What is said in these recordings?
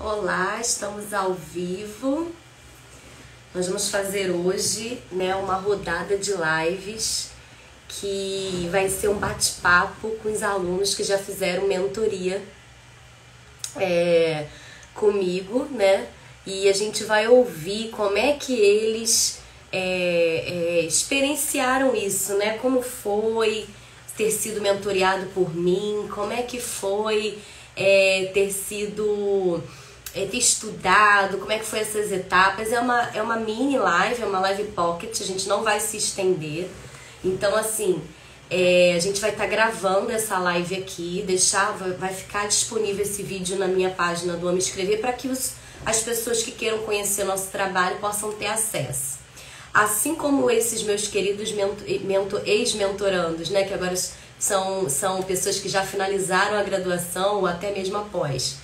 Olá, estamos ao vivo. Nós vamos fazer hoje, uma rodada de lives que vai ser um bate-papo com os alunos que já fizeram mentoria comigo, E a gente vai ouvir como é que eles experienciaram isso, Como foi ter sido mentoreado por mim, como é que foi ter estudado, como é que foi essas etapas. É uma mini live, é uma live pocket, a gente não vai se estender. Então, assim, a gente vai estar gravando essa live aqui, vai ficar disponível esse vídeo na minha página do Amo Escrever para que as pessoas que queiram conhecer nosso trabalho possam ter acesso. Assim como esses meus queridos ex-mentorandos, que agora são pessoas que já finalizaram a graduação ou até mesmo após.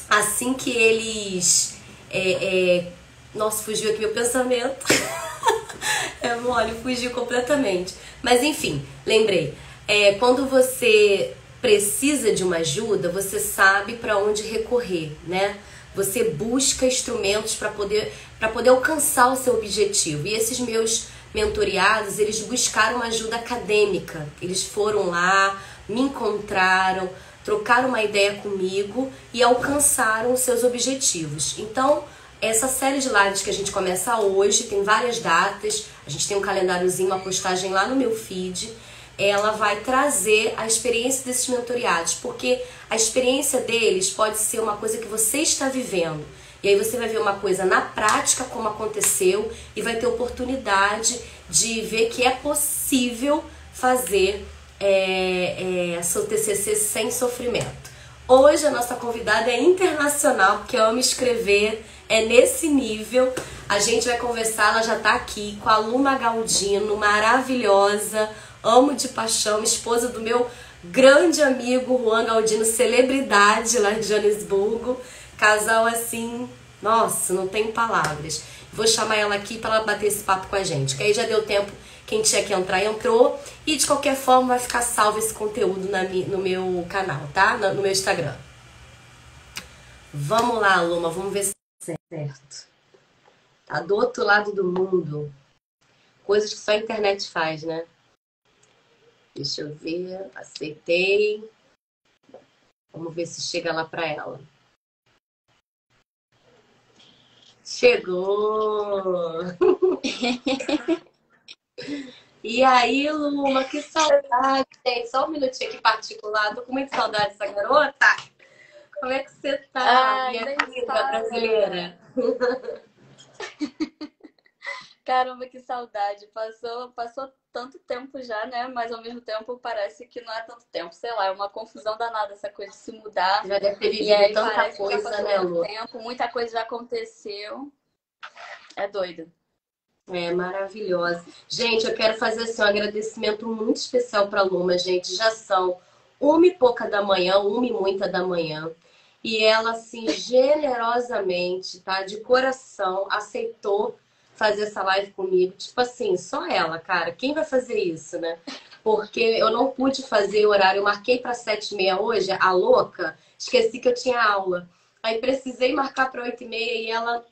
Assim que eles... Nossa, fugiu aqui meu pensamento. Olha, fugiu completamente. Mas enfim, lembrei. Quando você precisa de uma ajuda, você sabe para onde recorrer, Você busca instrumentos para poder alcançar o seu objetivo. E esses meus mentoreados, eles buscaram uma ajuda acadêmica. Eles foram lá, me encontraram, trocaram uma ideia comigo e alcançaram os seus objetivos. Então, essa série de lives que a gente começa hoje, tem várias datas, a gente tem um calendáriozinho, uma postagem lá no meu feed, ela vai trazer a experiência desses mentoreados, porque a experiência deles pode ser uma coisa que você está vivendo. E aí você vai ver uma coisa na prática, como aconteceu, e vai ter oportunidade de ver que é possível fazer seu TCC sem sofrimento. Hoje a nossa convidada é internacional, porque eu amo escrever, é nesse nível. A gente vai conversar, ela já está aqui com a Luma Galdino, maravilhosa, amo de paixão, esposa do meu grande amigo Juan Galdino, celebridade lá de Joanesburgo. Casal assim, nossa, não tem palavras. Vou chamar ela aqui para ela bater esse papo com a gente, que aí já deu tempo, quem tinha que entrar, entrou. E de qualquer forma vai ficar salvo esse conteúdo no meu canal, tá? No meu Instagram. Vamos lá, Luma, vamos ver se é certo. Tá do outro lado do mundo. Coisas que só a internet faz, Deixa eu ver, aceitei. Vamos ver se chega lá para ela. Chegou! E aí, Luma, que saudade, gente. Só um minutinho aqui particular. Tô com muita saudade dessa garota. Como é que você tá, minha linda brasileira? Caramba, que saudade. Passou tanto tempo já, Mas ao mesmo tempo parece que não é tanto tempo. Sei lá, é uma confusão danada essa coisa de se mudar. Já deve ter E aí vivido tanta parece que já coisa, passou Lu? tempo, muita coisa já aconteceu. É doido. É maravilhosa. Gente, eu quero fazer assim, um agradecimento muito especial para a Luma, gente. Já são 1h pouca da manhã, 1h muita da manhã. E ela, assim, generosamente, tá? De coração, aceitou fazer essa live comigo. Tipo assim, só ela, cara. Quem vai fazer isso, Porque eu não pude fazer o horário. Eu marquei para 7h30 hoje, a louca. Esqueci que eu tinha aula. Aí precisei marcar para 8h30 e ela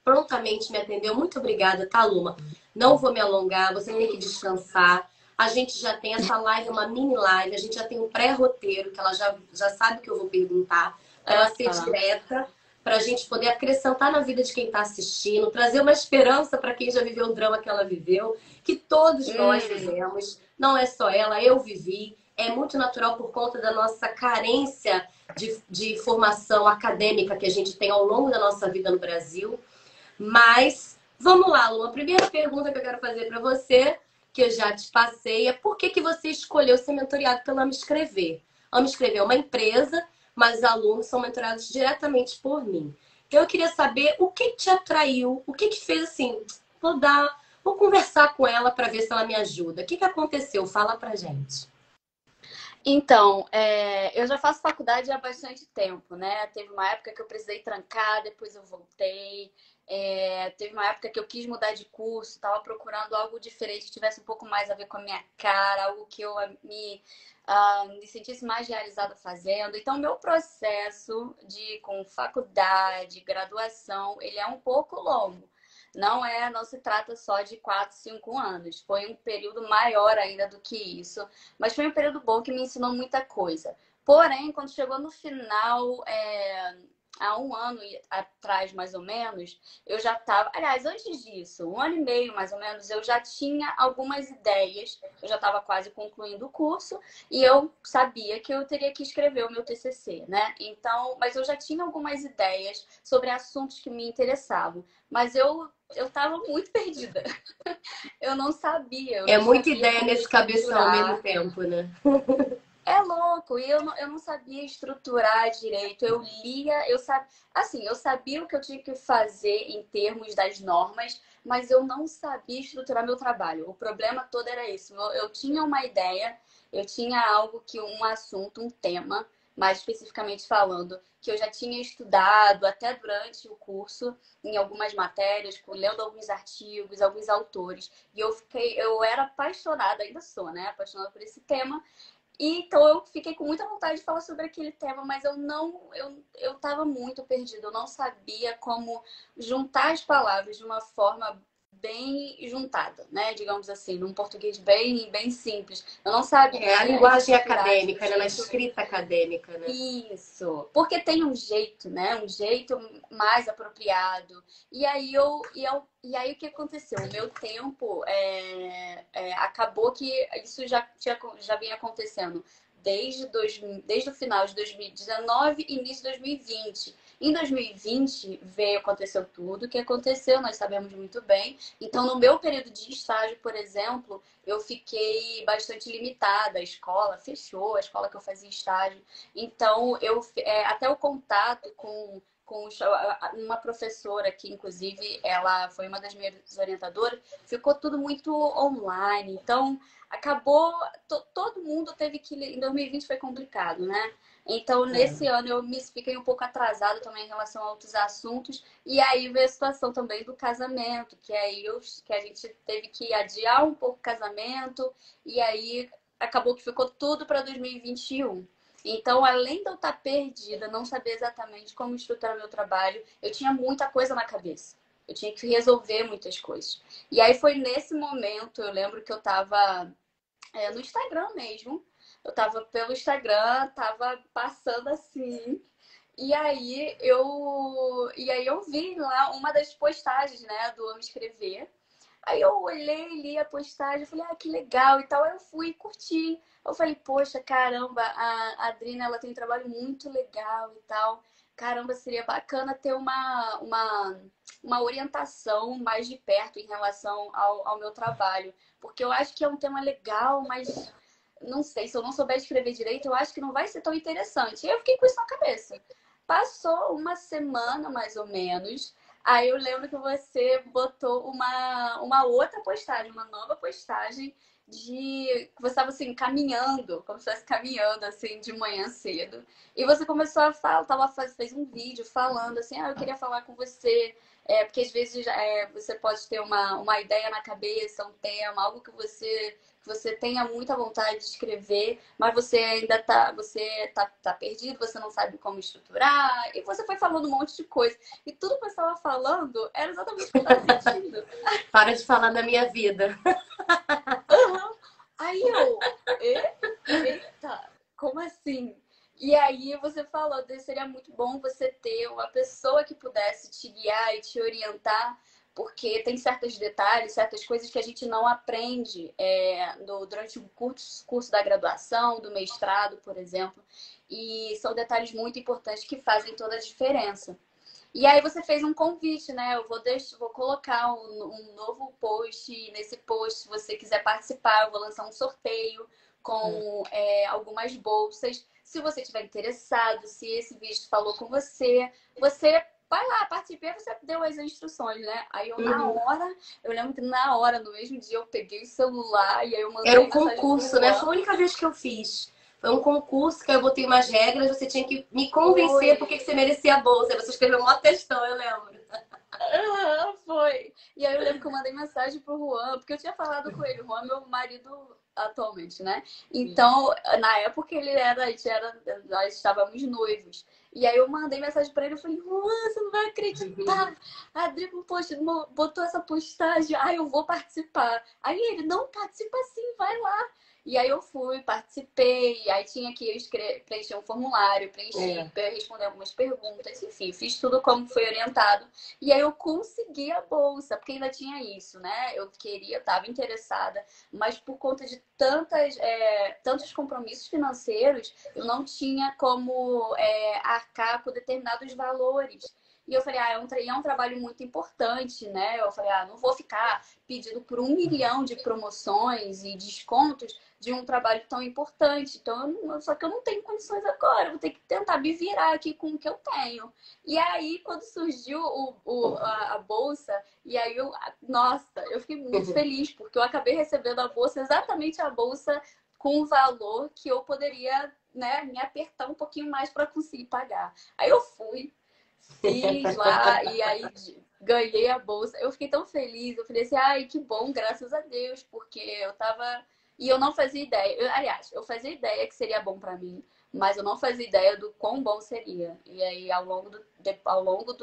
prontamente me atendeu. Muito obrigada, tá, Luma? Não vou me alongar, você tem que descansar. A gente já tem essa live, uma mini live, a gente já tem um pré-roteiro, que ela já sabe que eu vou perguntar, para ela ser direta, para a gente poder acrescentar na vida de quem está assistindo, trazer uma esperança para quem já viveu o drama que ela viveu, que todos nós vivemos, não é só ela, eu vivi. É muito natural por conta da nossa carência de formação acadêmica que a gente tem ao longo da nossa vida no Brasil. Mas, vamos lá, Lu. A primeira pergunta que eu quero fazer para você, que eu já te passei, é por que você escolheu ser mentoreado pela Amo Escrever? Amo Escrever é uma empresa, mas os alunos são mentorados diretamente por mim. Então, eu queria saber o que te atraiu, o que fez assim, vou conversar com ela para ver se ela me ajuda. O que aconteceu? Fala pra gente. Então, eu já faço faculdade há bastante tempo, Teve uma época que eu precisei trancar, depois eu voltei. Teve uma época que eu quis mudar de curso, estava procurando algo diferente, que tivesse um pouco mais a ver com a minha cara, algo que eu me sentisse mais realizada fazendo. Então, meu processo com faculdade, graduação, ele é um pouco longo. Não se trata só de 4, 5 anos. Foi um período maior ainda do que isso. Mas foi um período bom que me ensinou muita coisa. Porém, quando chegou no final, há um ano atrás, mais ou menos, eu já estava... Aliás, antes disso, um ano e meio, mais ou menos, eu já tinha algumas ideias. Eu já estava quase concluindo o curso e eu sabia que eu teria que escrever o meu TCC, né? Então, mas eu já tinha algumas ideias sobre assuntos que me interessavam. Mas eu estava muito perdida. Eu não sabia. Eu É não muita sabia ideia como nesse cabeção ao mesmo estruturar. tempo, né? É louco, e eu não sabia estruturar direito. Eu lia, eu sabia o que eu tinha que fazer em termos das normas, mas eu não sabia estruturar meu trabalho. O problema todo era isso. Eu tinha uma ideia, eu tinha algo um assunto, um tema, mais especificamente falando, que eu já tinha estudado até durante o curso, em algumas matérias, lendo alguns artigos, alguns autores. E eu era apaixonada, ainda sou, né? Apaixonada por esse tema. E, então eu fiquei com muita vontade de falar sobre aquele tema, mas eu estava muito perdida, eu não sabia como juntar as palavras de uma forma bem juntada, né? Digamos assim, num português bem simples. Eu não É a sabia linguagem estruturar de um acadêmica, né? Na jeito. escrita acadêmica, né? Isso, porque tem um jeito, né? Um jeito mais apropriado. E aí o que aconteceu? O meu tempo acabou que isso já vinha acontecendo desde o final de 2019 e início de 2020. Em 2020 aconteceu tudo o que aconteceu, nós sabemos muito bem. Então, no meu período de estágio, por exemplo, eu fiquei bastante limitada. A escola fechou, a escola que eu fazia estágio. Então, até o contato com uma professora que, inclusive, ela foi uma das minhas orientadoras, ficou tudo muito online. Então, acabou, todo mundo teve que... Em 2020 foi complicado, né? Então, nesse É. ano, fiquei um pouco atrasada também em relação a outros assuntos. E aí veio a situação também do casamento, que a gente teve que adiar um pouco o casamento. E aí acabou que ficou tudo para 2021. Então, além de eu estar perdida, não saber exatamente como estruturar meu trabalho, eu tinha muita coisa na cabeça. Eu tinha que resolver muitas coisas. E aí foi nesse momento, eu lembro que eu estava no Instagram mesmo. Eu estava pelo Instagram, estava passando assim. E aí eu vi lá uma das postagens, né, do Amo Escrever. Aí eu olhei, li a postagem, falei, que legal e tal. Aí eu fui curtir. Eu falei, poxa, caramba, a Adriana, ela tem um trabalho muito legal e tal. Caramba, seria bacana ter uma orientação mais de perto em relação ao meu trabalho. Porque eu acho que é um tema legal, mas não sei, se eu não souber escrever direito, eu acho que não vai ser tão interessante. E eu fiquei com isso na cabeça. Passou uma semana, mais ou menos. Aí eu lembro que você botou uma outra postagem, uma nova postagem que você estava assim, caminhando, como se estivesse caminhando assim de manhã cedo. E você começou a falar, fez um vídeo falando assim, eu queria falar com você. Porque às vezes você pode ter uma ideia na cabeça, um tema, algo que você tenha muita vontade de escrever, mas você tá perdido, você não sabe como estruturar, e você foi falando um monte de coisa. E tudo que você estava falando era exatamente o que eu estava sentindo. Para de falar da minha vida. Uhum. Aí eita, como assim? E aí você falou, seria muito bom você ter uma pessoa que pudesse te guiar e te orientar, porque tem certos detalhes, certas coisas que a gente não aprende durante o curso da graduação, do mestrado, por exemplo. E são detalhes muito importantes que fazem toda a diferença. E aí você fez um convite, né? Vou colocar um novo post. E nesse post, se você quiser participar, eu vou lançar um sorteio com algumas bolsas. Se você estiver interessado, se esse vídeo falou com você, você vai lá, participe. Você deu as instruções, né? Aí eu lembro que na hora, no mesmo dia, eu peguei o celular e aí eu Era mandei um mensagem pro concurso, né? Foi Luan. a única vez que eu fiz. Foi um concurso que eu botei umas regras, você tinha que me convencer Foi. porque que você merecia a bolsa. Aí você escreveu um textão, eu lembro. Foi. E aí eu lembro que eu mandei mensagem pro Juan, porque eu tinha falado com ele. O Juan é meu marido atualmente, né? Então, na época ele era, nós estávamos noivos. E aí eu mandei mensagem pra ele, eu falei, Juan, você não vai acreditar. A Adri botou essa postagem, eu vou participar. Aí ele, não, participa sim, vai lá. E aí eu fui, participei, aí tinha que preencher um formulário, responder algumas perguntas, enfim, fiz tudo como foi orientado. E aí eu consegui a bolsa, porque ainda tinha isso, né? Eu estava interessada, mas por conta de tantos compromissos financeiros, eu não tinha como arcar com determinados valores. E eu falei, é um trabalho muito importante, né? Eu falei, não vou ficar pedindo por 1 milhão de promoções e descontos de um trabalho tão importante. Então, só que eu não tenho condições agora, vou ter que tentar me virar aqui com o que eu tenho. E aí, quando surgiu a bolsa, e aí nossa, eu fiquei muito feliz, porque eu acabei recebendo a bolsa, exatamente a bolsa com o valor que eu poderia, né, me apertar um pouquinho mais para conseguir pagar. Aí eu fiz lá e aí ganhei a bolsa. Eu fiquei tão feliz. Eu falei assim, que bom, graças a Deus, porque eu tava. E eu não fazia ideia. Aliás, eu fazia ideia que seria bom para mim, mas eu não fazia ideia do quão bom seria. E aí, ao longo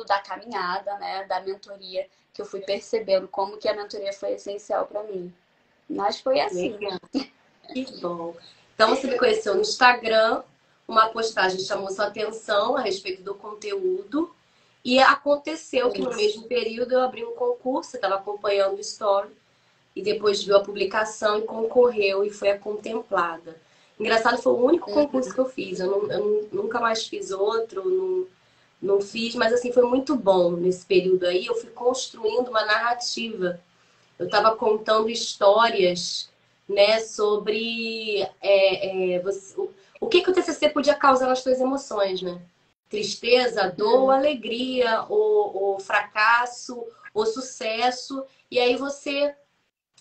da caminhada, né, da mentoria, que eu fui percebendo como que a mentoria foi essencial para mim. Mas foi assim. Legal. Que bom. Então você me conheceu no Instagram, uma postagem chamou sua atenção a respeito do conteúdo e aconteceu que no mesmo período eu abri um concurso, estava acompanhando o story e depois viu a publicação e concorreu e foi a contemplada. Engraçado, foi o único concurso que eu fiz. Eu nunca mais fiz outro, não fiz, mas assim, foi muito bom nesse período aí. Eu fui construindo uma narrativa. Eu estava contando histórias, né, sobre o que o TCC podia causar nas suas emoções, né? Tristeza, dor, alegria, o fracasso, o sucesso. E aí você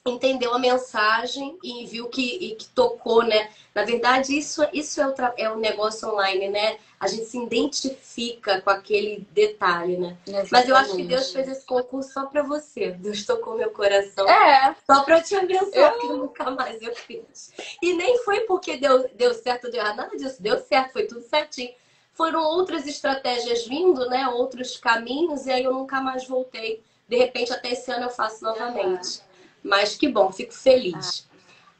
entendeu a mensagem e viu que tocou, né? Na verdade, isso é o negócio online, né? A gente se identifica com aquele detalhe, né? Exatamente. Mas eu acho que Deus fez esse concurso só para você. Deus tocou meu coração só para te abençoar, que nunca mais eu fiz. E nem foi porque deu certo ou deu errado, nada disso. Deu certo, foi tudo certinho. Foram outras estratégias vindo, né? Outros caminhos, e aí eu nunca mais voltei. De repente, até esse ano eu faço novamente. Mas que bom, fico feliz.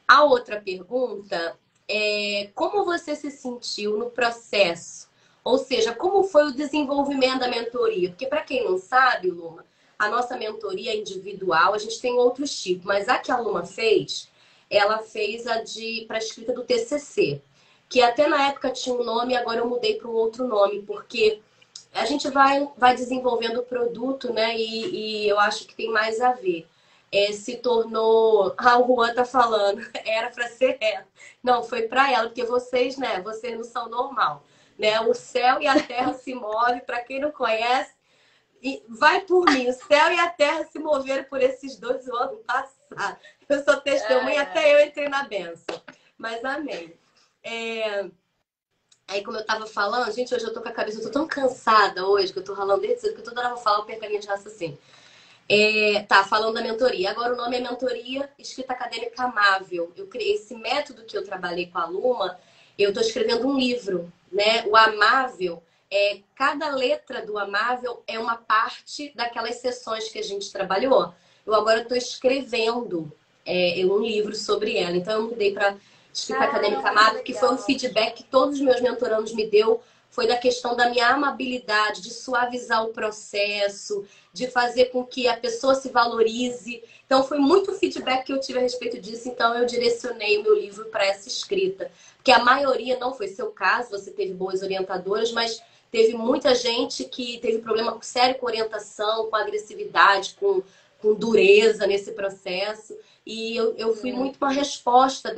A outra pergunta é como você se sentiu no processo? Ou seja, como foi o desenvolvimento da mentoria? Porque para quem não sabe, Luma, a nossa mentoria é individual, a gente tem outros tipos, mas a que a Luma fez, ela fez para a escrita do TCC, que até na época tinha um nome, agora eu mudei para um outro nome, porque a gente vai desenvolvendo o produto, né? E eu acho que tem mais a ver. Se tornou. O Juan tá falando, era para ser ela. Não, foi para ela, porque vocês, né? Vocês não são normal, né? O céu e a terra se movem. Para quem não conhece, vai por mim. O céu e a terra se moveram por esses 2 anos passados. Eu sou testemunha, até eu entrei na bênção. Mas amém. Aí, como eu tava falando, gente, hoje eu tô com a cabeça, eu tô tão cansada hoje, que eu tô ralando desde cedo, que toda hora eu vou falar, eu perco a linha de raciocínio. Falando da mentoria. Agora o nome é Mentoria Escrita Acadêmica Amável. Eu criei esse método que eu trabalhei com a Luma. Eu estou escrevendo um livro, né? O Amável, cada letra do Amável é uma parte daquelas sessões que a gente trabalhou. Eu agora estou escrevendo um livro sobre ela. Então eu mudei para Escrita Acadêmica Amável, que foi um feedback que todos os meus mentorandos me deu. Foi da questão da minha amabilidade, de suavizar o processo, de fazer com que a pessoa se valorize. Então, foi muito feedback que eu tive a respeito disso. Então, eu direcionei o meu livro para essa escrita. Porque a maioria, não foi seu caso, você teve boas orientadoras, mas teve muita gente que teve problema sério com orientação, com agressividade, com dureza nesse processo. E eu fui muito uma resposta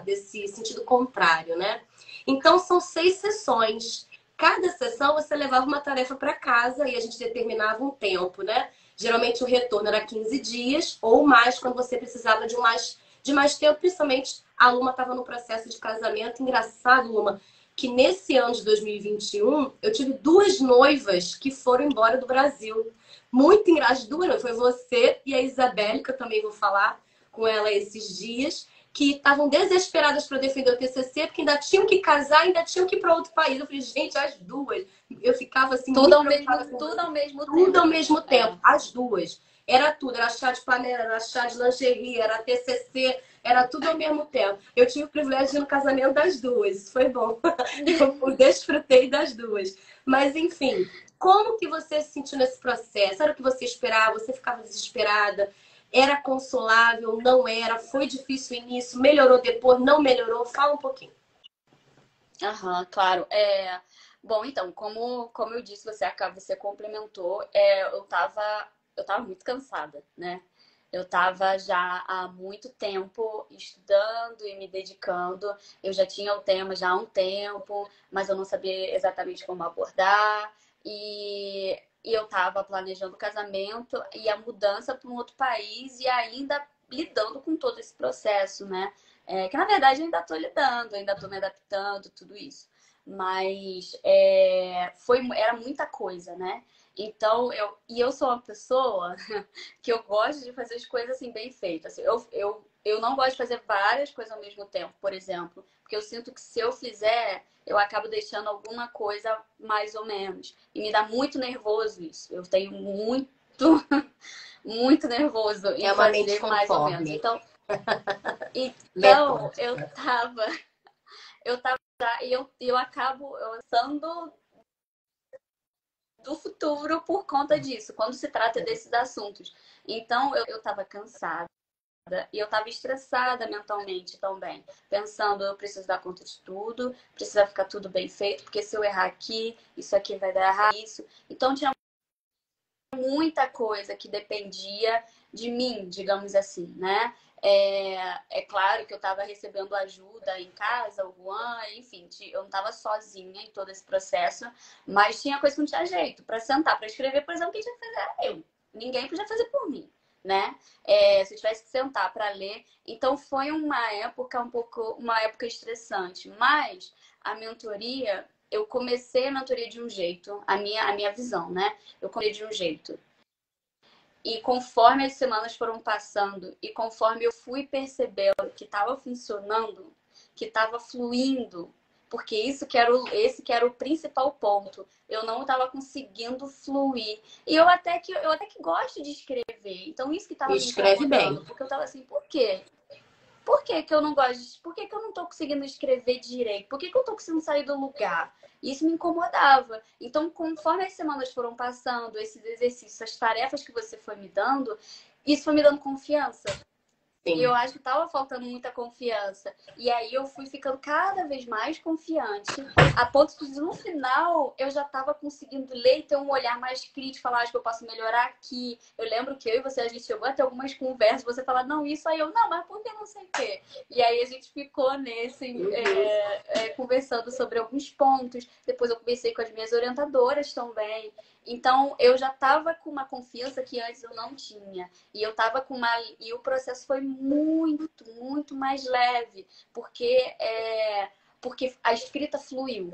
desse sentido contrário, né? Então, são 6 sessões. Cada sessão você levava uma tarefa para casa e a gente determinava um tempo, né? Geralmente o retorno era 15 dias ou mais quando você precisava de mais tempo. Principalmente a Luma estava no processo de casamento. Engraçado, Luma, que nesse ano de 2021 eu tive duas noivas que foram embora do Brasil. Muito engraçado. As duas, não, foi você e a Isabelle, que eu também vou falar com ela esses dias, que estavam desesperadas para defender o TCC, porque ainda tinham que casar, ainda tinham que ir para outro país. Eu falei, gente, as duas. Eu ficava assim, Tudo muito ao mesmo, preocupada com tudo ao mesmo tudo ao tempo. mesmo tempo, as duas. Era tudo, era chá de panela, era chá de lingerie, era TCC, era tudo ao mesmo tempo. Eu tive o privilégio de ir no casamento das duas, isso foi bom. Eu desfrutei das duas. Mas, enfim, como que você se sentiu nesse processo? Era o que você esperava? Você ficava desesperada? Era consolável? Não era? Foi difícil o início? Melhorou depois? Não melhorou? Fala um pouquinho. Aham, claro. Bom, então, como eu disse, você complementou, eu tava muito cansada, né? Eu tava já há muito tempo estudando e me dedicando. Eu já tinha o tema já há um tempo, mas eu não sabia exatamente como abordar. E eu tava planejando o casamento e a mudança para um outro país e ainda lidando com todo esse processo, né? Que na verdade eu ainda estou lidando, ainda estou me adaptando, tudo isso. Mas era muita coisa, né? Então, eu sou uma pessoa que eu gosto de fazer as coisas assim bem feitas. Assim, eu não gosto de fazer várias coisas ao mesmo tempo, por exemplo, porque eu sinto que se eu fizer, eu acabo deixando alguma coisa mais ou menos. E me dá muito nervoso isso. Eu tenho muito, muito nervoso em É uma mente fazer mais ou menos. conforme. Então Metódica. eu tava e eu acabo pensando do futuro por conta disso, quando se trata desses assuntos. Então eu tava cansada e eu tava estressada mentalmente também, pensando, eu preciso dar conta de tudo, precisa ficar tudo bem feito, porque se eu errar aqui, isso aqui vai dar errado, isso. Então tinha muita coisa que dependia de mim, digamos assim, né? É claro que eu estava recebendo ajuda em casa, o Juan, enfim, eu não estava sozinha em todo esse processo, mas tinha coisa que não tinha jeito. Para sentar, para escrever, por exemplo, quem tinha que fazer era eu. Ninguém podia fazer por mim, né? Se eu tivesse que sentar para ler. Então foi uma época estressante, mas a mentoria, eu comecei a mentoria de um jeito, a minha visão, né? Eu comecei de um jeito. E conforme as semanas foram passando e conforme eu fui percebendo que estava funcionando, que estava fluindo, porque esse que era o principal ponto. Eu não estava conseguindo fluir. E eu até que gosto de escrever. Então isso que estava me Escreve incomodando, bem. porque eu estava assim, por quê? Por que que eu não gosto? Por que que eu não tô conseguindo escrever direito? Por que que eu tô conseguindo sair do lugar? Isso me incomodava. Então, conforme as semanas foram passando, esses exercícios, as tarefas que você foi me dando, isso foi me dando confiança. E eu Sim. acho que tava faltando muita confiança. E aí eu fui ficando cada vez mais confiante, a ponto de no final eu já tava conseguindo ler e ter um olhar mais crítico, falar, acho que eu posso melhorar aqui. Eu lembro que eu e você, a gente chegou a ter algumas conversas, você fala, não, isso aí eu, não, mas por que não sei o quê? E aí a gente ficou Uhum. conversando sobre alguns pontos. Depois eu conversei com as minhas orientadoras também. Então eu já tava com uma confiança que antes eu não tinha. E eu tava com uma. E o processo foi muito, muito mais leve, porque a escrita fluiu,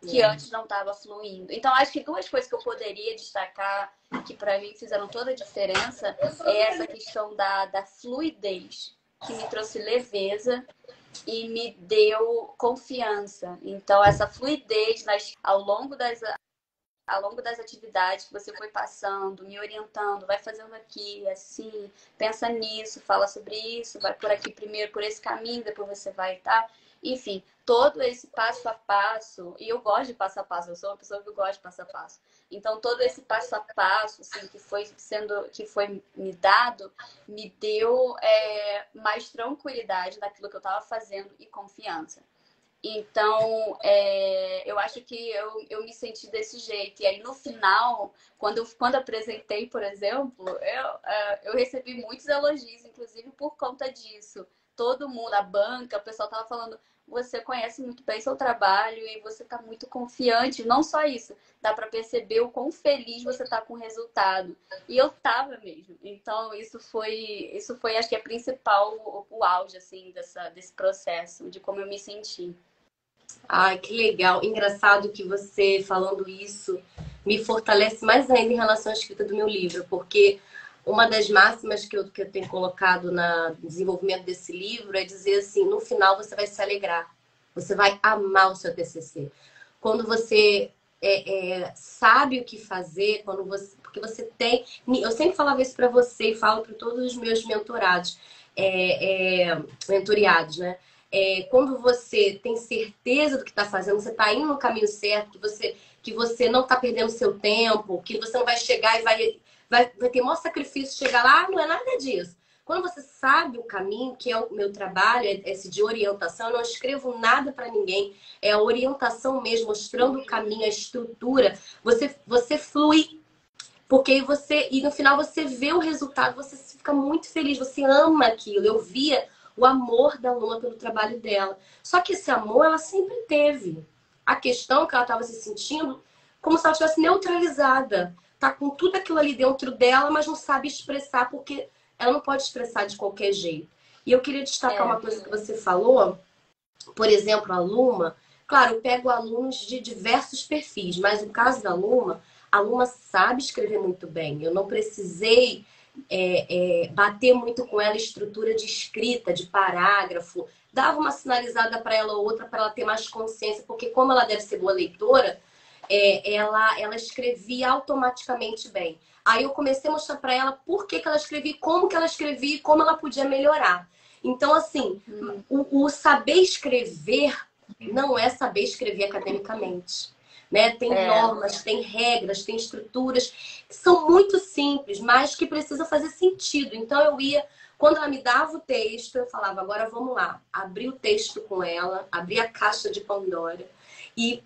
que É. antes não estava fluindo. Então, acho que duas coisas que eu poderia destacar, que para mim fizeram toda a diferença, é essa questão da fluidez, que me trouxe leveza e me deu confiança. Então, essa fluidez ao longo das atividades que você foi passando, me orientando, vai fazendo aqui, assim, pensa nisso, fala sobre isso, vai por aqui primeiro, por esse caminho, depois você vai, tá? Enfim, todo esse passo a passo, e eu gosto de passo a passo, eu sou uma pessoa que gosta de passo a passo. Então, todo esse passo a passo, assim, que foi me dado, me deu mais tranquilidade naquilo que eu estava fazendo e confiança. Então, eu acho que eu me senti desse jeito. E aí, no final, quando apresentei, por exemplo, eu recebi muitos elogios, inclusive por conta disso. Todo mundo, a banca, o pessoal tava falando, você conhece muito bem seu trabalho e você tá muito confiante. Não só isso, dá para perceber o quão feliz você tá com o resultado. E eu tava mesmo. Então, isso foi, acho que é principal, o auge, assim, desse processo, de como eu me senti. Ai, que legal. Engraçado que você falando isso me fortalece mais ainda em relação à escrita do meu livro, porque uma das máximas que eu tenho colocado no desenvolvimento desse livro é dizer assim, no final você vai se alegrar, você vai amar o seu TCC. Quando você sabe o que fazer, quando você, porque você tem, eu sempre falava isso para você e falo para todos os meus mentorados, mentoriados, né? Quando você tem certeza do que está fazendo, você está indo no caminho certo, que você não está perdendo seu tempo, que você não vai chegar e vai ter maior sacrifício chegar lá, não é nada disso. Quando você sabe o caminho, que é o meu trabalho, esse de orientação, eu não escrevo nada para ninguém, é a orientação mesmo, mostrando o caminho, a estrutura, você flui, porque e no final você vê o resultado, você fica muito feliz, você ama aquilo. Eu via o amor da Luna pelo trabalho dela. Só que esse amor ela sempre teve. A questão é que ela estava se sentindo como se ela estivesse neutralizada. Tá com tudo aquilo ali dentro dela, mas não sabe expressar porque ela não pode expressar de qualquer jeito. E eu queria destacar É, uma coisa que você falou, por exemplo, a Luma. Claro, eu pego alunos de diversos perfis, mas no caso da Luma, a Luma sabe escrever muito bem. Eu não precisei bater muito com ela estrutura de escrita, de parágrafo. Dava uma sinalizada para ela ou outra para ela ter mais consciência, porque como ela deve ser boa leitora, ela escrevia automaticamente bem. Aí eu comecei a mostrar para ela por que ela escrevia, como que ela escrevia e como ela podia melhorar. Então, assim, o saber escrever não é saber escrever academicamente. Né? Tem é, normas, tem regras, tem estruturas que são muito simples, mas que precisam fazer sentido. Então eu ia, quando ela me dava o texto, eu falava, agora vamos lá, abri o texto com ela, abri a caixa de Pandora e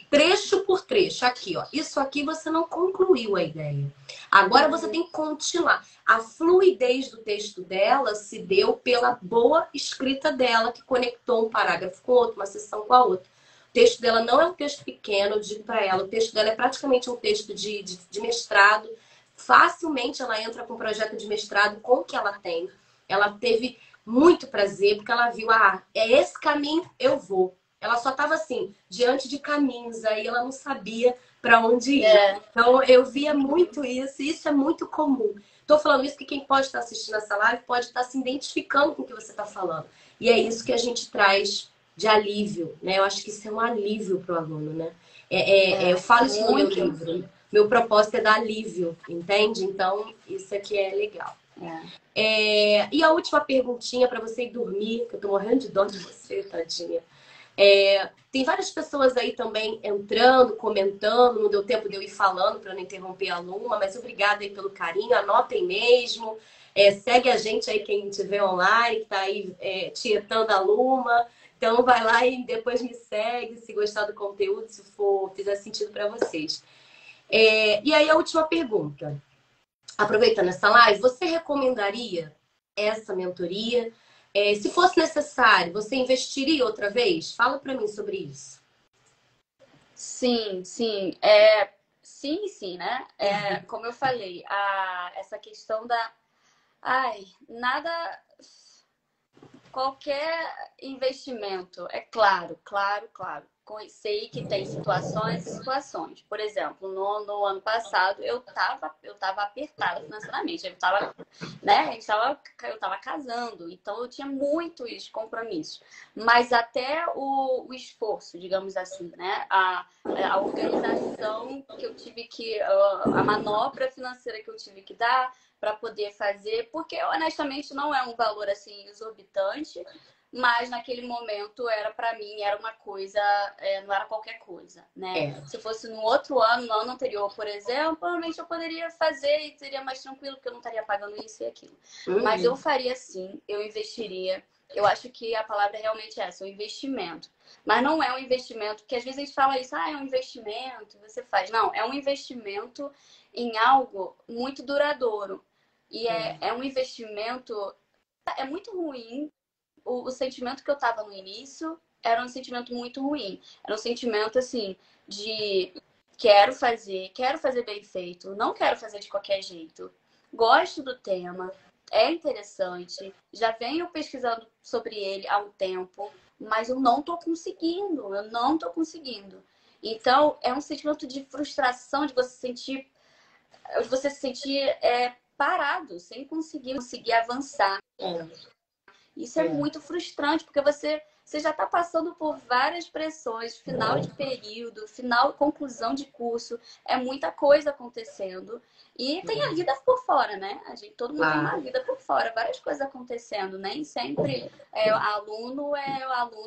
trecho por trecho, aqui, ó. Isso aqui você não concluiu a ideia. Agora você tem que continuar. A fluidez do texto dela se deu pela boa escrita dela, que conectou um parágrafo com o outro, uma seção com a outra. O texto dela não é um texto pequeno, eu digo para ela, o texto dela é praticamente um texto de mestrado. Facilmente ela entra com um projeto de mestrado com o que ela tem. Ela teve muito prazer, porque ela viu, é esse caminho, eu vou. Ela só estava assim, diante de caminhos, aí ela não sabia para onde ir. é, Então eu via muito isso, e isso é muito comum. Estou falando isso que quem pode estar assistindo essa live pode estar se identificando com o que você está falando. E é isso que a gente traz de alívio, né? Eu acho que isso é um alívio para o aluno, né? Eu falo isso no meu muito. livro. Meu propósito é dar alívio, entende? Então, isso aqui é legal. É. E a última perguntinha para você ir dormir, que eu tô morrendo de dó de você, tadinha. Tem várias pessoas aí também entrando, comentando, não deu tempo de eu ir falando para não interromper a Luma, mas obrigada aí pelo carinho, anotem mesmo. Segue a gente aí, quem estiver online, que tá aí tietando a Luma. Então vai lá e depois me segue, se gostar do conteúdo, se fizer sentido para vocês. E aí a última pergunta. Aproveitando essa live, você recomendaria essa mentoria? Se fosse necessário, você investiria outra vez? Fala para mim sobre isso. Sim, sim. Sim, sim, né? Como eu falei, essa questão da. Ai, nada. Qualquer investimento, é claro, claro, claro. Sei que tem situações e situações. Por exemplo, no ano passado eu tava apertada financeiramente. Né, eu tava casando, então eu tinha muitos compromissos. Mas até o esforço, digamos assim, né? A organização que eu tive a manobra financeira que eu tive que dar para poder fazer, porque honestamente não é um valor assim exorbitante, mas naquele momento para mim era uma coisa, não era qualquer coisa, né? Se fosse no outro ano, no ano anterior, por exemplo, provavelmente eu poderia fazer e seria mais tranquilo, porque eu não estaria pagando isso e aquilo. Mas eu faria sim, eu investiria. Eu acho que a palavra é realmente essa, o investimento. Mas não é um investimento, porque às vezes a gente fala isso, é um investimento, você faz. Não, é um investimento em algo muito duradouro. E é um investimento. É muito ruim. O sentimento que eu tava no início era um sentimento muito ruim. Era um sentimento assim de quero fazer bem feito, não quero fazer de qualquer jeito. Gosto do tema, é interessante, já venho pesquisando sobre ele há um tempo, mas eu não tô conseguindo, eu não tô conseguindo. Então, é um sentimento de frustração, de você se sentir parado, sem conseguir avançar. É, Isso é muito frustrante, porque você já está passando por várias pressões, final de período, conclusão de curso, é muita coisa acontecendo. E tem a vida por fora, né? Todo mundo tem uma vida por fora, várias coisas acontecendo. Nem sempre é o aluno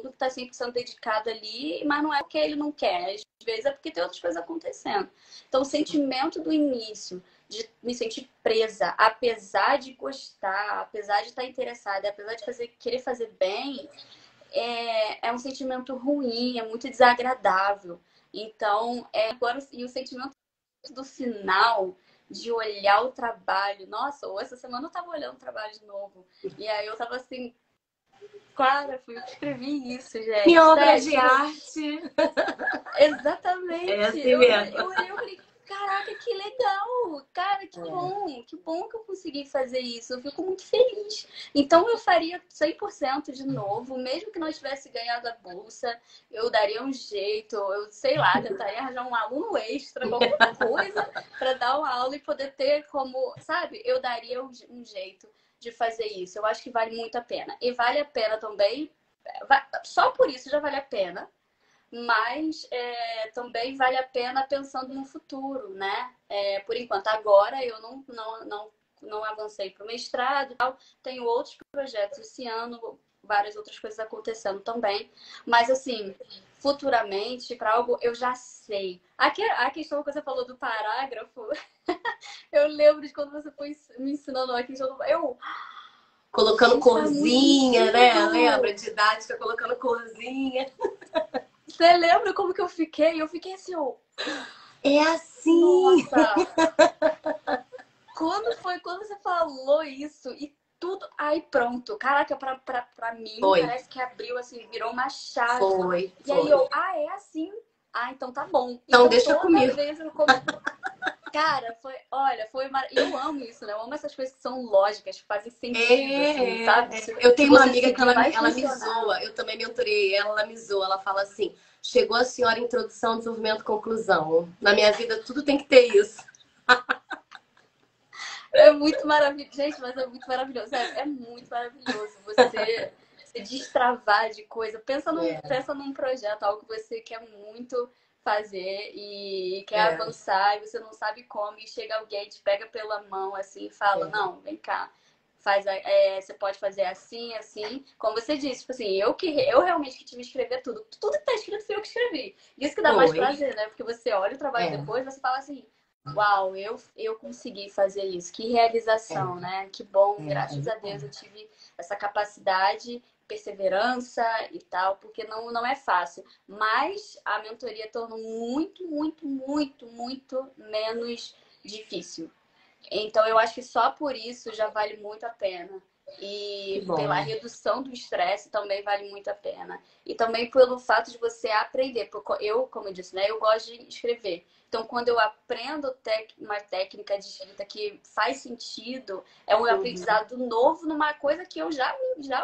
que está sempre sendo dedicado ali, mas não é porque ele não quer. Às vezes é porque tem outras coisas acontecendo. Então, o sentimento do início de me sentir presa, apesar de gostar, apesar de estar interessada, apesar de querer fazer bem, é um sentimento ruim, é muito desagradável. Então, agora, e o sentimento do final, de olhar o trabalho. Nossa, essa semana eu tava olhando o trabalho de novo. E aí eu tava assim, Clara, fui eu que escrevi isso, gente. minha obra de arte. Exatamente. É assim mesmo. Eu olhei e falei, caraca, que legal! Cara, que bom que eu consegui fazer isso. Eu fico muito feliz. Então eu faria 100% de novo, mesmo que não tivesse ganhado a bolsa, eu daria um jeito, eu sei lá, tentaria arranjar um aluno extra, qualquer coisa, para dar uma aula e poder ter como, sabe? Eu daria um jeito de fazer isso. Eu acho que vale muito a pena. E vale a pena também, só por isso já vale a pena. Mas também vale a pena pensando no futuro, né? Por enquanto, agora eu não avancei para o mestrado e tal. Tenho outros projetos esse ano, várias outras coisas acontecendo também. Mas, assim, futuramente, para algo eu já sei. A questão que você falou do parágrafo, eu lembro de quando você foi me ensinando a questão do... Colocando corzinha, né? muito Lembra? Didática, colocando corzinha. Você lembra como que eu fiquei? Eu fiquei assim, É assim! nossa! Quando você falou isso e tudo. Aí pronto. Caraca, pra mim, Foi. parece que abriu assim, virou uma chave. Foi. E aí é assim? Ah, então tá bom. Então deixa toda comigo. vez eu Cara, eu amo isso, né? Eu amo essas coisas que são lógicas, que fazem sentido, assim, sabe? Eu tenho Se uma você amiga que seguir, vai ela me funcionar. zoa. Eu também mentorei ela me zoa. Ela fala assim: chegou a senhora introdução, desenvolvimento, conclusão. Na minha vida, tudo tem que ter isso. É muito maravilhoso. Gente, mas é muito maravilhoso. É muito maravilhoso você se destravar de coisa. Pensa num projeto, algo que você quer muito fazer e quer avançar e você não sabe como. E chega alguém, te pega pela mão assim e fala: Não, vem cá. Você pode fazer assim, assim. Como você disse, tipo assim, eu realmente que tive que escrever tudo. Tudo que tá escrito foi eu que escrevi. Isso que dá mais prazer, né? Porque você olha o trabalho depois, você fala assim. Uau, eu consegui fazer isso. Que realização, né? Que bom, graças a Deus eu tive essa capacidade, perseverança e tal, porque não é fácil. Mas a mentoria tornou muito, muito, muito, muito menos difícil. Então eu acho que só por isso já vale muito a pena. E pela redução do estresse também vale muito a pena. E também pelo fato de você aprender. Porque eu, como eu disse, né? Eu gosto de escrever. Então, quando eu aprendo uma técnica de escrita que faz sentido, é um aprendizado novo numa coisa que eu já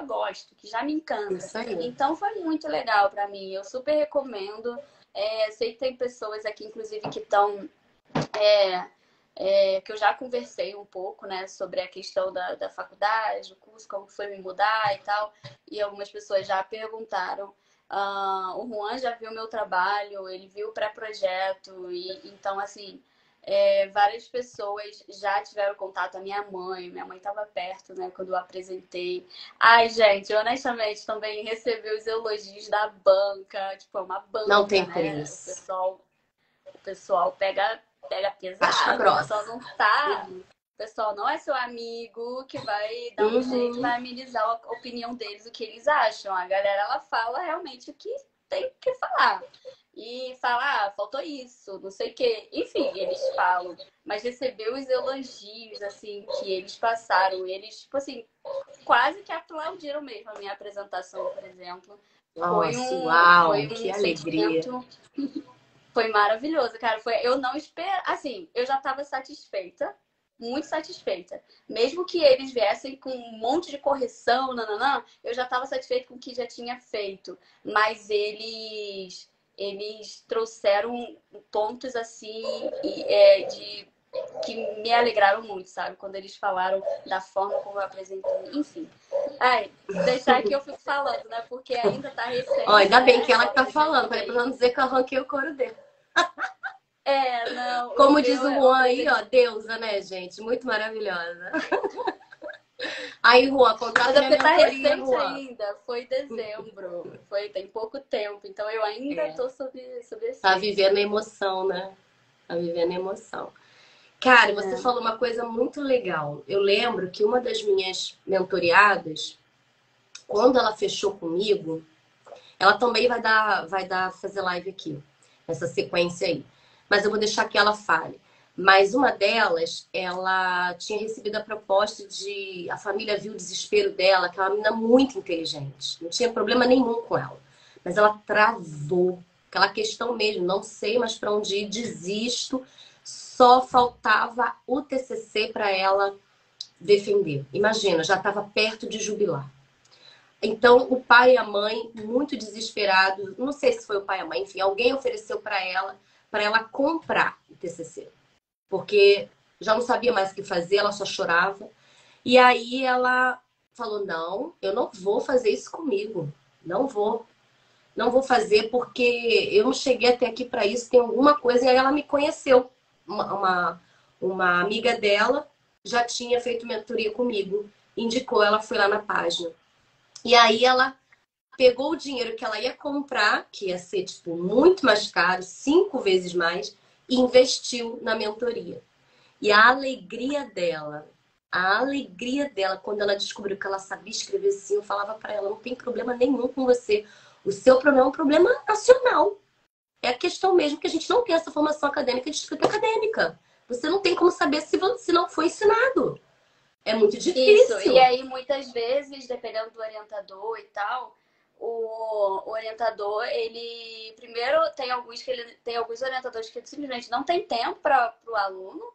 gosto, que já me encanta. Isso aí. Então, foi muito legal para mim. Eu super recomendo. Sei que tem pessoas aqui, inclusive, que estão... que eu já conversei um pouco, né, sobre a questão da faculdade, do curso, como foi me mudar e tal. E algumas pessoas já perguntaram. O Juan já viu meu trabalho, ele viu o pré-projeto, e então, assim, várias pessoas já tiveram contato. A minha mãe estava perto, né, quando eu apresentei. Ai, gente, honestamente, também recebi os elogios da banca, tipo, é uma banca, não tem né? preço. O pessoal pega Caixa pesado, grossa. O pessoal não é seu amigo que vai dar um jeito, vai amenizar a opinião deles, o que eles acham. A galera, ela fala realmente o que tem que falar. E fala, faltou isso, não sei o quê. Enfim, eles falam. Mas receber os elogios, assim, que eles passaram. Eles, tipo assim, quase que aplaudiram mesmo a minha apresentação, por exemplo. Nossa, uau, foi um que alegria. Foi maravilhoso, cara. Eu não espero. Assim, eu já estava satisfeita, muito satisfeita. Mesmo que eles viessem com um monte de correção, nananã, eu já estava satisfeita com o que já tinha feito. Mas eles trouxeram pontos assim que me alegraram muito, sabe? Quando eles falaram da forma como eu apresentei, enfim. Ai, deixar que eu fico falando, né? Porque ainda tá recente. Ó, ainda bem né? que ela que tá falando, pra não dizer que eu arranquei o couro dele. Não. Como diz o Juan aí, ó, deusa, né, gente? Muito maravilhosa. Aí, Juan, contrata minha tá mentoria, recente Juan. ainda, foi dezembro, tem pouco tempo, então eu ainda tô sobre esse. Tá vivendo a emoção, né? Tá vivendo a emoção. Cara, você falou uma coisa muito legal. Eu lembro que uma das minhas mentoriadas, quando ela fechou comigo, ela também fazer live aqui, nessa sequência aí. Mas eu vou deixar que ela fale. Mas uma delas, ela tinha recebido a proposta de... A família viu o desespero dela, que é uma menina muito inteligente. Não tinha problema nenhum com ela. Mas ela travou. Aquela questão mesmo, não sei mais para onde ir, desisto. Só faltava o TCC para ela defender. Imagina, já estava perto de jubilar. Então, o pai e a mãe, muito desesperados, não sei se foi o pai e a mãe, enfim, alguém ofereceu para ela comprar o TCC. Porque já não sabia mais o que fazer, ela só chorava. E aí ela falou, não, eu não vou fazer isso comigo. Não vou. Não vou fazer porque eu não cheguei até aqui para isso, tem alguma coisa. E aí ela me conheceu. Uma amiga dela já tinha feito mentoria comigo. Indicou, ela foi lá na página. E aí ela pegou o dinheiro que ela ia comprar, que ia ser tipo muito mais caro, 5 vezes mais, e investiu na mentoria. E a alegria dela quando ela descobriu que ela sabia escrever assim, eu falava para ela, não tem problema nenhum com você. O seu problema é um problema nacional. É a questão mesmo que a gente não tem essa formação acadêmica de escrita acadêmica. Você não tem como saber se não foi ensinado. É muito difícil. Isso, e aí muitas vezes, dependendo do orientador e tal, o orientador, ele primeiro tem alguns orientadores que simplesmente não tem tempo para o aluno,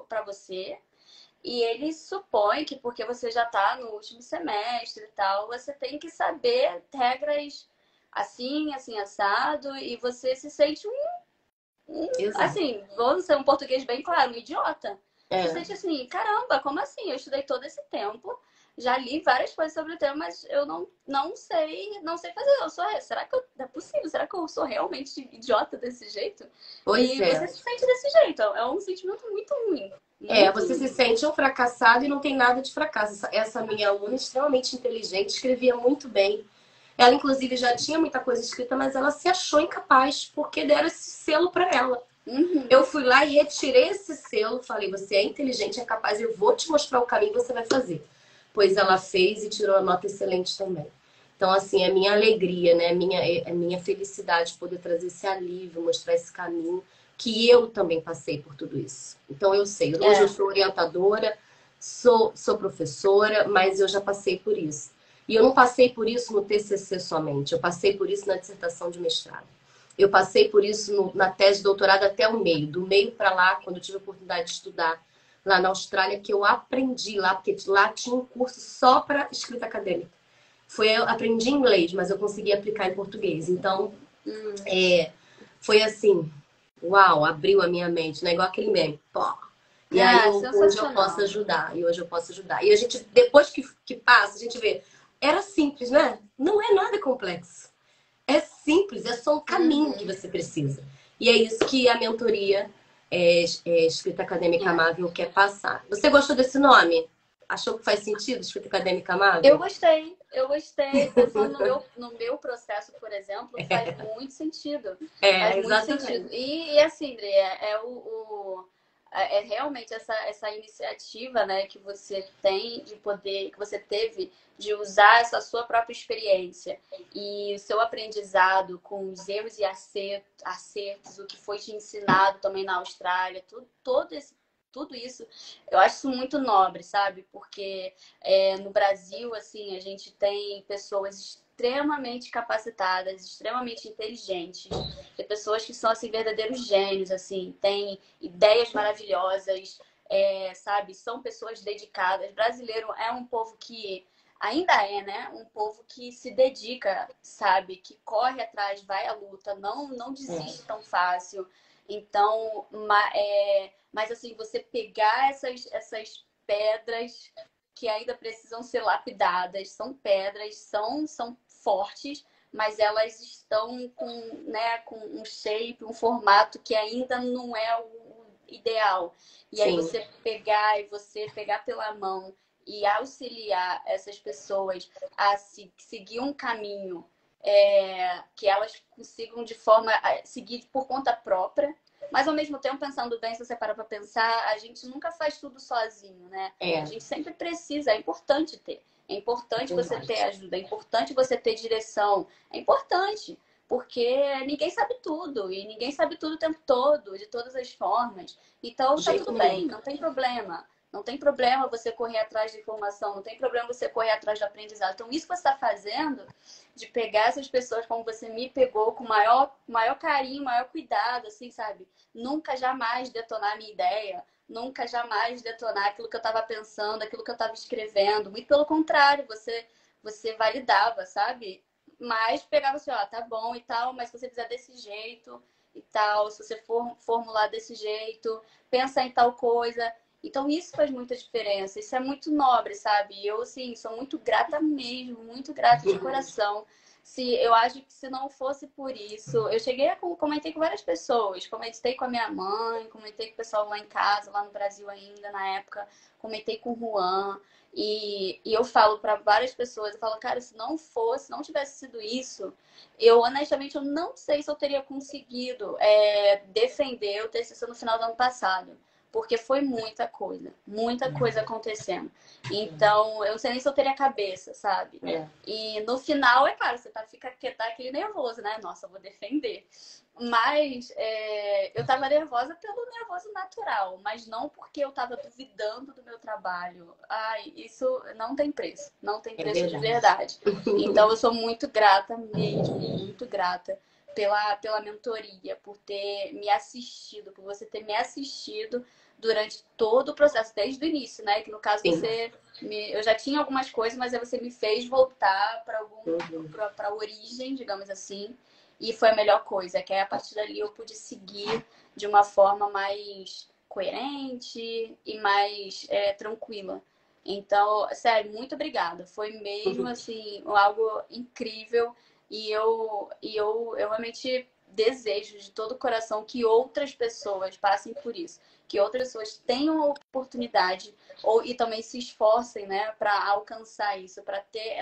para você, e ele supõe que porque você já está no último semestre e tal, você tem que saber regras assim, assim, assado, e você se sente assim, vou ser um português bem claro, um idiota. Você sente assim, caramba, como assim? Eu estudei todo esse tempo, já li várias coisas sobre o tema, mas eu não sei fazer. Será que é possível? Será que eu sou realmente idiota desse jeito? Você se sente desse jeito. É um sentimento muito ruim. Você se sente um fracassado e não tem nada de fracasso. Essa minha aluna, extremamente inteligente, escrevia muito bem. Ela, inclusive, já tinha muita coisa escrita, mas ela se achou incapaz, porque deram esse selo para ela. Eu fui lá e retirei esse selo, falei, você é inteligente, é capaz, eu vou te mostrar o caminho, você vai fazer. Pois ela fez e tirou a nota excelente também. Então, assim, é minha alegria, né? É minha felicidade poder trazer esse alívio, mostrar esse caminho, que eu também passei por tudo isso. Então, eu sei. Hoje eu sou orientadora, sou professora, mas eu já passei por isso. E eu não passei por isso no TCC somente, eu passei por isso na dissertação de mestrado. Eu passei por isso na tese de doutorado até o meio. Do meio para lá, quando eu tive a oportunidade de estudar lá na Austrália, que eu aprendi lá, porque lá tinha um curso só para escrita acadêmica. Eu aprendi inglês, mas eu consegui aplicar em português. Então, foi assim, uau, abriu a minha mente, né? Igual aquele meme, pô. E aí hoje eu posso ajudar, E a gente, depois que passa, a gente vê, era simples, né? Não é nada complexo. É simples, é só um caminho que você precisa. E é isso que a mentoria Escrita Acadêmica Amável quer passar. Você gostou desse nome? Achou que faz sentido, Escrita Acadêmica Amável? Eu gostei. Pensando no meu processo, por exemplo, faz muito sentido. Faz exatamente. muito sentido. E assim, André, é realmente essa iniciativa, né, que você tem de poder, que você teve de usar essa sua própria experiência e o seu aprendizado com os erros e acertos, o que foi te ensinado também na Austrália, tudo isso, eu acho isso muito nobre, sabe? Porque no Brasil, assim, a gente tem pessoas extremamente capacitadas, extremamente inteligentes, tem pessoas que são, assim, verdadeiros gênios, assim, têm ideias maravilhosas, sabe? São pessoas dedicadas. Brasileiro é um povo que ainda é, né? Um povo que se dedica, sabe? Que corre atrás, vai à luta, não desiste tão fácil. Então, mas assim, você pegar essas pedras que ainda precisam ser lapidadas, são pedras, são fortes, mas elas estão com, né, com um shape, um formato que ainda não é o ideal. E aí você pegar pela mão e auxiliar essas pessoas a seguir um caminho que elas consigam de forma seguir por conta própria, mas ao mesmo tempo, pensando bem, se você parar para pensar, a gente nunca faz tudo sozinho, né? A gente sempre precisa, é importante ter. É importante você ter ajuda, é importante você ter direção, é importante, porque ninguém sabe tudo, e ninguém sabe tudo o tempo todo, de todas as formas. Então, tá tudo bem, não tem problema. Não tem problema você correr atrás de informação, não tem problema você correr atrás de aprendizado. Então, isso que você está fazendo, de pegar essas pessoas como você me pegou, com maior carinho, maior cuidado, assim, sabe? Nunca, jamais detonar a minha ideia, nunca, jamais detonar aquilo que eu estava pensando, aquilo que eu estava escrevendo. Muito pelo contrário, você validava, sabe? Mas pegava assim, ó, tá bom e tal, mas se você fizer desse jeito e tal, se você for formular desse jeito, pensa em tal coisa. Então, isso faz muita diferença. Isso é muito nobre, sabe? Eu, assim, sou muito grata mesmo, muito grata de coração. Eu acho que se não fosse por isso... Eu comentei com várias pessoas. Comentei com a minha mãe, comentei com o pessoal lá em casa, lá no Brasil ainda, na época. Comentei com o Juan. E eu falo para várias pessoas, eu falo, cara, se não tivesse sido isso, honestamente, eu não sei se eu teria conseguido defender o TCC no final do ano passado. Porque foi muita coisa acontecendo. Então, eu não sei nem se eu teria cabeça, sabe? E no final, é claro, você fica aquele nervoso, né? Nossa, eu vou defender. Mas eu tava nervosa pelo nervoso natural, mas não porque eu tava duvidando do meu trabalho. Ai, isso não tem preço, não tem preço de verdade. Então, eu sou muito grata mesmo, muito grata pela mentoria, por ter me assistido, por você ter me assistido durante todo o processo, desde o início, né? Que no caso eu já tinha algumas coisas, mas aí você me fez voltar para a origem, digamos assim, e foi a melhor coisa, que aí a partir dali eu pude seguir de uma forma mais coerente e mais tranquila. Então, sério, muito obrigada. Foi mesmo assim algo incrível. E eu realmente desejo de todo o coração que outras pessoas passem por isso. Que outras pessoas tenham a oportunidade e também se esforcem, né, para alcançar isso, para ter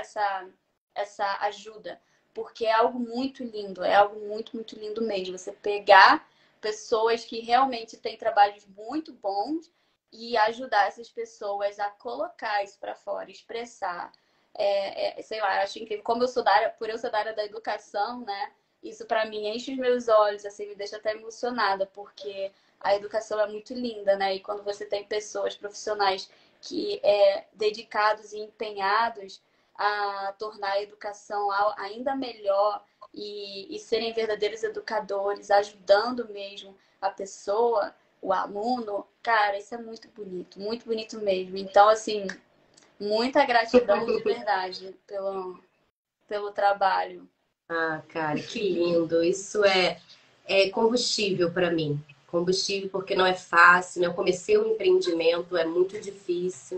essa ajuda. Porque é algo muito lindo, é algo muito, muito lindo mesmo. Você pegar pessoas que realmente têm trabalhos muito bons e ajudar essas pessoas a colocar isso para fora, expressar. Sei lá, eu acho incrível. Por eu ser da área da educação, né? Isso para mim enche os meus olhos, assim, me deixa até emocionada, porque a educação é muito linda, né? E quando você tem pessoas, profissionais que dedicados e empenhados a tornar a educação ainda melhor e serem verdadeiros educadores, ajudando mesmo a pessoa, o aluno, cara, isso é muito bonito mesmo. Então, assim, muita gratidão de verdade pelo trabalho. Ah, cara, que lindo. Isso é combustível para mim. Combustível porque não é fácil, né? Eu comecei um empreendimento, é muito difícil,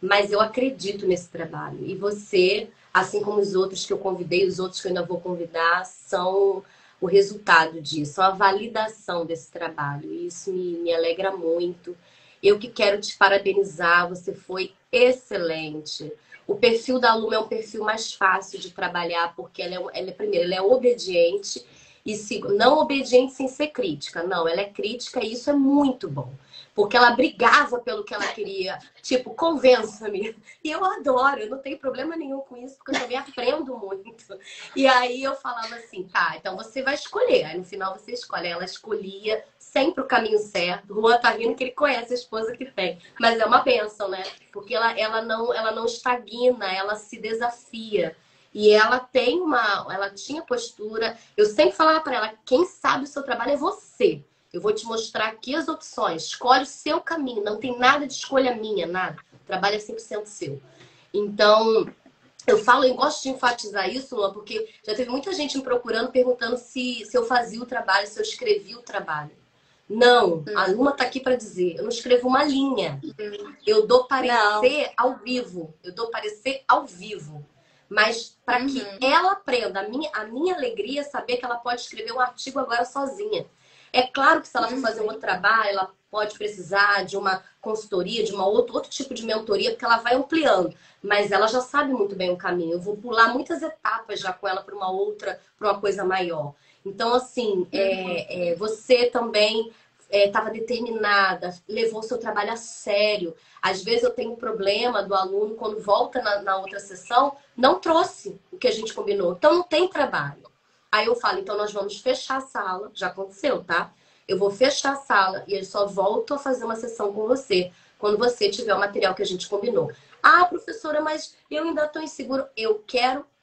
mas eu acredito nesse trabalho. E você, assim como os outros que eu convidei, os outros que eu ainda vou convidar, são o resultado disso, são a validação desse trabalho. E isso me alegra muito. Eu que quero te parabenizar, você foi excelente. O perfil da Luma é um perfil mais fácil de trabalhar, porque primeiro, ela é obediente, e não obediente sem ser crítica. Não, ela é crítica e isso é muito bom. Porque ela brigava pelo que ela queria. Tipo, convença-me. E eu adoro, eu não tenho problema nenhum com isso, porque eu também aprendo muito. E aí eu falava assim, tá, então você vai escolher. Aí no final você escolhe. Ela escolhia sempre o caminho certo. O Juan tá rindo que ele conhece a esposa que tem. Mas é uma bênção, né? Porque ela não estagna, ela se desafia. E ela tinha postura. Eu sempre falava para ela, quem sabe o seu trabalho é você. Eu vou te mostrar aqui as opções. Escolhe o seu caminho. Não tem nada de escolha minha, nada. O trabalho é 100% seu. Então, eu gosto de enfatizar isso, Luan, porque já teve muita gente me procurando, perguntando se eu fazia o trabalho, se eu escrevia o trabalho. Não, a Luma tá aqui para dizer, eu não escrevo uma linha. Eu dou Não. parecer ao vivo. Eu dou parecer ao vivo. Mas para que Uhum. ela aprenda, a minha alegria é saber que ela pode escrever um artigo agora sozinha. É claro que se ela for fazer um outro trabalho, ela pode precisar de uma consultoria, de outro tipo de mentoria, porque ela vai ampliando. Mas ela já sabe muito bem o caminho. Eu vou pular muitas etapas já com ela para uma outra, para uma coisa maior. Então, assim, você também estava determinada, levou o seu trabalho a sério. Às vezes eu tenho um problema do aluno, quando volta na outra sessão, não trouxe o que a gente combinou. Então não tem trabalho. Aí eu falo, então nós vamos fechar a sala. Já aconteceu, tá? Eu vou fechar a sala e eu só volto a fazer uma sessão com você quando você tiver o material que a gente combinou. Ah, professora, mas eu ainda estou inseguro. Eu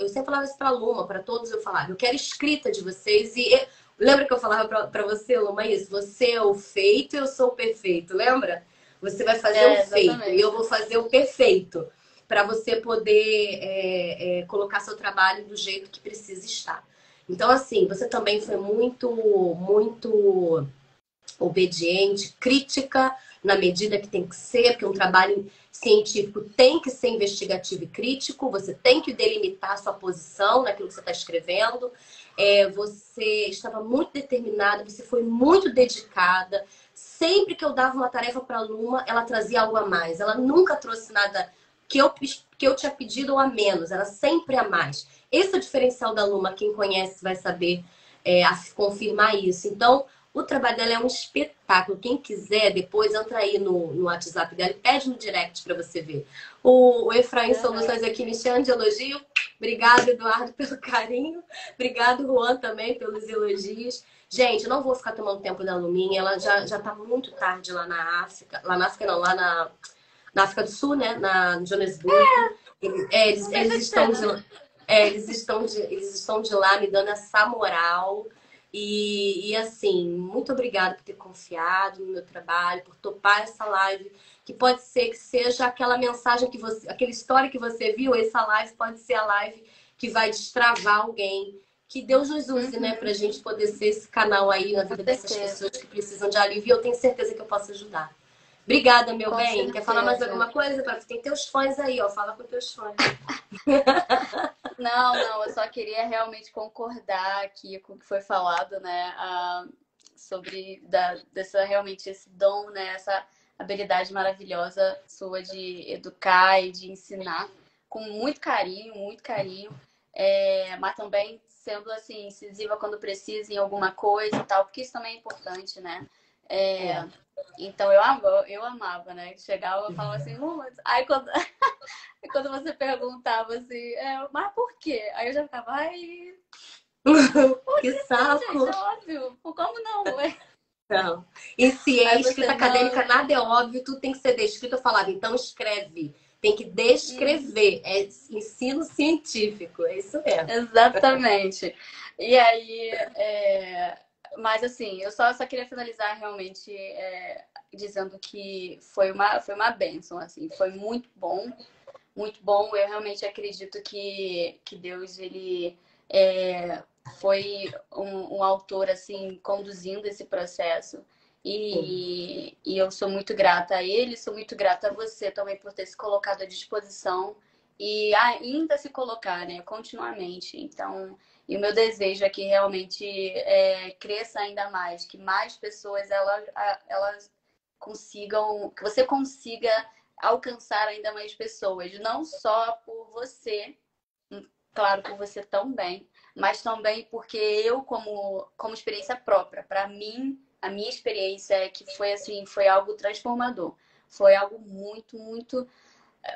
sempre falava isso para a Luma, para todos eu falava, eu quero escrita de vocês. Lembra que eu falava para você, Luma, isso? Você é o feito e eu sou o perfeito, lembra? Você vai fazer o feito e Exatamente. eu vou fazer o perfeito para você poder colocar seu trabalho do jeito que precisa estar. Então, assim, você também foi muito obediente, crítica na medida que tem que ser, porque um trabalho científico tem que ser investigativo e crítico, você tem que delimitar a sua posição naquilo que você está escrevendo. Você estava muito determinada, você foi muito dedicada. Sempre que eu dava uma tarefa para a Luma, ela trazia algo a mais. Ela nunca trouxe nada que eu tinha pedido ou a menos, era sempre a mais. Esse é o diferencial da Luma, quem conhece vai saber confirmar isso. Então, o trabalho dela é um espetáculo. Quem quiser, depois entra aí no WhatsApp dela e pede no direct para você ver. O Efraim Uhum. Soluções aqui me chama de elogio. Obrigado, Eduardo, pelo carinho. Obrigado, Juan, também, pelos elogios. Gente, eu não vou ficar tomando tempo da Luminha. Ela já tá muito tarde lá na África. Lá na África, não, lá na África do Sul, né? Na Joanesburgo. Não Eles deixa de ser, estão né? eles estão de lá me dando essa moral. Assim, muito obrigada por ter confiado no meu trabalho, por topar essa live, que pode ser que seja aquela mensagem que você, aquela história que você viu, essa live pode ser a live que vai destravar alguém. Que Deus nos use, né, pra Uhum. gente poder ser esse canal aí na Com vida dessas certeza. pessoas que precisam de alívio. E eu tenho certeza que eu posso ajudar. Obrigada, meu Com bem. Quer falar mais certeza. alguma coisa? Tem teus fãs aí, ó. Fala com teus fãs. Não, não, eu só queria realmente concordar aqui com o que foi falado, né? Sobre dessa realmente esse dom, né? Essa habilidade maravilhosa sua de educar e de ensinar com muito carinho, mas também sendo assim incisiva quando precisa em alguma coisa e tal, porque isso também é importante, né? É. É, então eu amava, né? Chegava e falava assim, Lula. Aí quando, e quando você perguntava assim, mas por quê? Aí eu já ficava, ai, Que porque sim, gente, saco. é óbvio. Como não? Não. E se é Aí escrita você, acadêmica, não. nada é óbvio, tudo tem que ser descrito. Eu falava, então escreve. Tem que Uhum, descrever. É ensino científico. É isso mesmo. exatamente. E aí, mas assim, eu só queria finalizar realmente dizendo que foi uma bênção, assim, foi muito bom, muito bom. Eu realmente acredito que Deus, ele foi um autor, assim, conduzindo esse processo. Sim. E eu sou muito grata a ele, sou muito grata a você também por ter se colocado à disposição e ainda se colocar, né, continuamente. Então, e o meu desejo é que realmente cresça ainda mais, que mais pessoas elas consigam, que você consiga alcançar ainda mais pessoas, não só por você, claro, por você também, mas também porque eu, como experiência própria, para mim, a minha experiência é que foi assim, foi algo transformador. Foi algo muito, muito.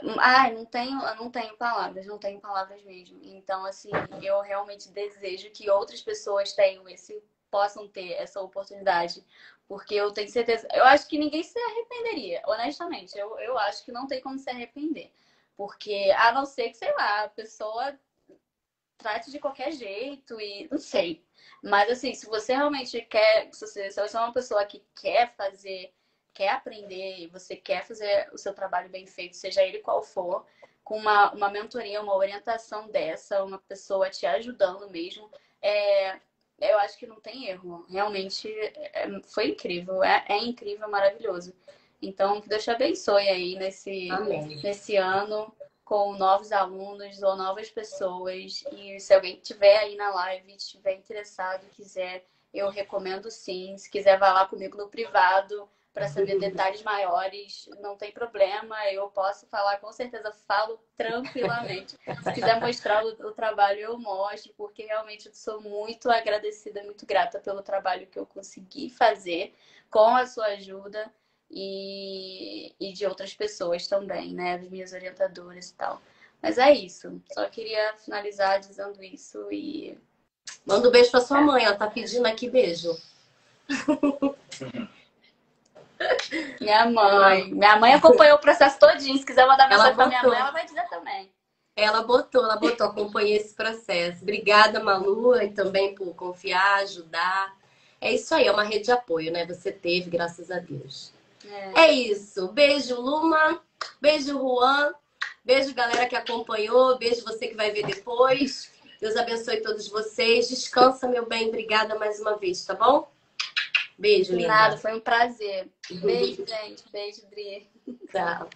Não tenho palavras, não tenho palavras mesmo. Então, assim, eu realmente desejo que outras pessoas possam ter essa oportunidade. Porque eu tenho certeza. Eu acho que ninguém se arrependeria, honestamente. Eu acho que não tem como se arrepender. Porque, a não ser que, sei lá, a pessoa trate de qualquer jeito e não sei. Mas assim, se você realmente quer, se você é uma pessoa que quer fazer, quer aprender e você quer fazer o seu trabalho bem feito, seja ele qual for, com uma mentoria, uma orientação dessa, uma pessoa te ajudando mesmo, é, eu acho que não tem erro. Realmente foi incrível, é incrível, maravilhoso. Então, que Deus te abençoe aí Amém. nesse ano com novos alunos ou novas pessoas. E se alguém tiver aí na live, estiver interessado, quiser, eu recomendo sim. Se quiser, vá lá comigo no privado para saber detalhes maiores, não tem problema. Eu posso falar, com certeza, falo tranquilamente. Se quiser mostrar o trabalho, eu mostro, porque realmente eu sou muito agradecida, muito grata pelo trabalho que eu consegui fazer com a sua ajuda e de outras pessoas também, né? As minhas orientadoras e tal. Mas é isso. Só queria finalizar dizendo isso e. Manda um beijo pra sua mãe, ela tá pedindo aqui beijo. Minha mãe acompanhou o processo todinho. Se quiser mandar Ela mensagem pra minha mãe, botou. ela vai dizer também. Ela botou, acompanhei esse processo. Obrigada, Malu, e também por confiar, ajudar. É isso aí, é uma rede de apoio, né? Você teve, graças a Deus. É isso. Beijo, Luma. Beijo, Juan. Beijo, galera que acompanhou. Beijo, você que vai ver depois. Deus abençoe todos vocês. Descansa, meu bem. Obrigada mais uma vez, tá bom? Beijo, De linda. nada, foi um prazer. Beijo, gente. Beijo, Dri. Tchau.